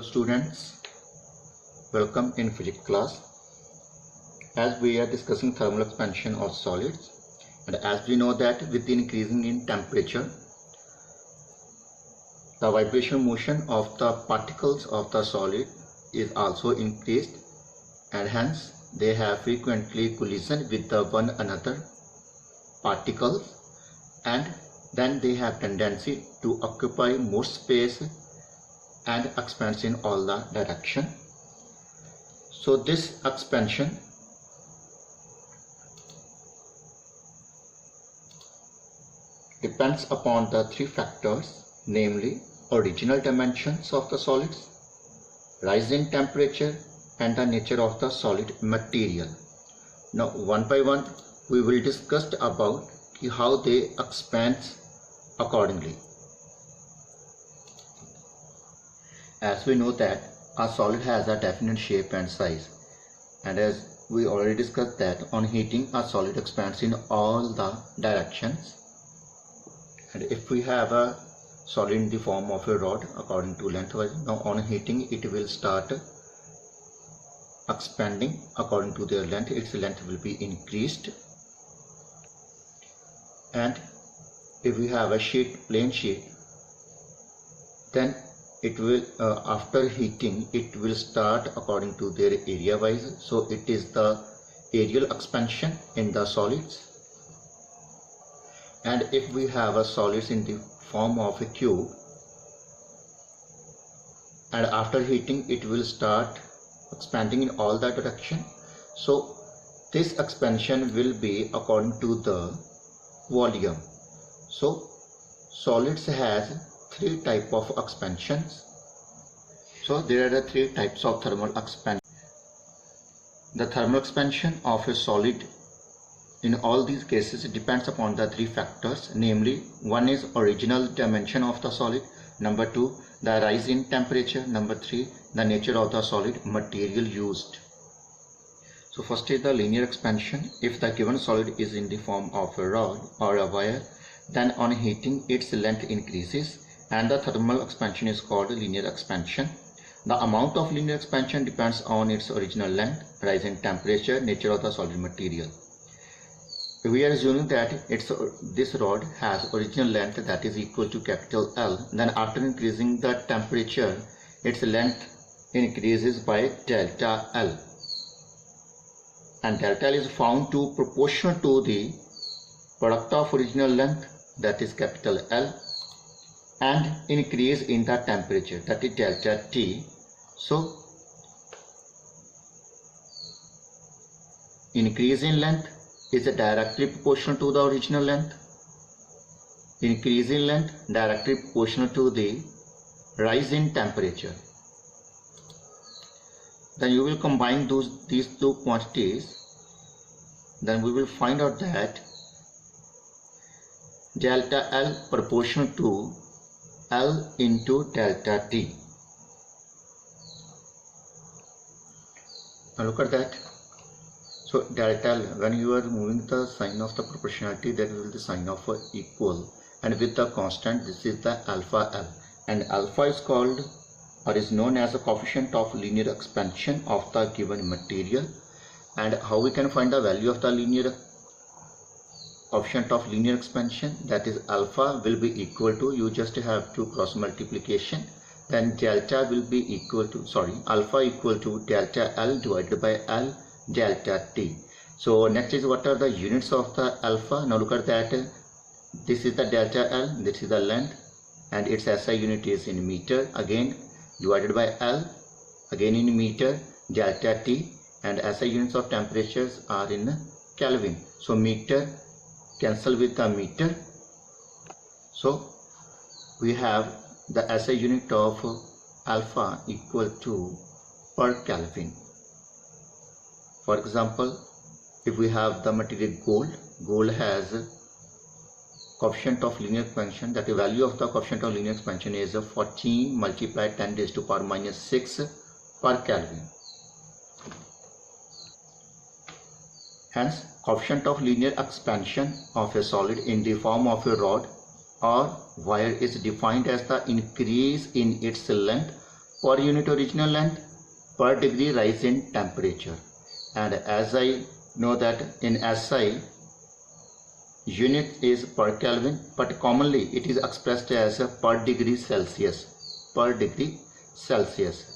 Students, welcome in physics class. As we are discussing thermal expansion of solids, and as we know that with the increasing in temperature, the vibrational motion of the particles of the solid is also increased, and hence they have frequently collision with the one another particles, and then they have tendency to occupy more space and expands in all the direction. So this expansion depends upon the three factors, namely original dimensions of the solids, rise in temperature, and the nature of the solid material. Now one by one we will discuss about how they expand accordingly. As we know that a solid has a definite shape and size, and as we already discussed that on heating a solid expands in all the directions, and if we have a solid in the form of a rod according to lengthwise, now on heating it will start expanding according to their length. Its length will be increased, and if we have a sheet, plain sheet, then it will after heating it will start according to their area wise. So it is the areal expansion in the solids. And if we have a solids in the form of a cube, and after heating it will start expanding in all that direction. So this expansion will be according to the volume. So solids has three types of expansions. So there are the three types of thermal expansion. The thermal expansion of a solid in all these cases depends upon the three factors, namely one is original dimension of the solid, number two the rise in temperature, number three the nature of the solid material used. So first is the linear expansion. If the given solid is in the form of a rod or a wire, then on heating its length increases, and the thermal expansion is called linear expansion. The amount of linear expansion depends on its original length, rise in temperature, nature of the solid material. We are assuming that this rod has original length that is equal to capital L. Then after increasing the temperature, its length increases by delta L, and delta L is found to proportional to the product of original length, that is capital L, and increase in the temperature, that is delta T. So increase in length is directly proportional to the original length. Increase in length directly proportional to the rise in temperature. Then you will combine these two quantities. Then we will find out that delta L proportional to L into delta T. Now look at that. So delta L, when you are moving the sign of the proportionality, that will be the sign of equal, and with the constant this is the alpha L, and alpha is called or is known as a coefficient of linear expansion of the given material. And how we can find the value of the linear coefficient of linear expansion, that is alpha will be equal to, you just have to cross multiplication, then delta will be equal to, alpha equal to delta L divided by L delta T. So next is what are the units of the alpha. Now look at that. This is the delta L, this is the length, and its SI unit is in meter, again divided by L, again in meter, delta T, and SI units of temperatures are in Kelvin. So meter cancel with the meter. So we have the SI unit of alpha equal to per Kelvin. For example, if we have the material gold has coefficient of linear expansion, that the value of the coefficient of linear expansion is 14 multiplied 10 raised to power minus 6 per Kelvin. Hence, coefficient of linear expansion of a solid in the form of a rod or wire is defined as the increase in its length per unit original length, per degree rise in temperature. And as I know that in SI unit is per Kelvin, but commonly it is expressed as per degree Celsius. Per degree Celsius.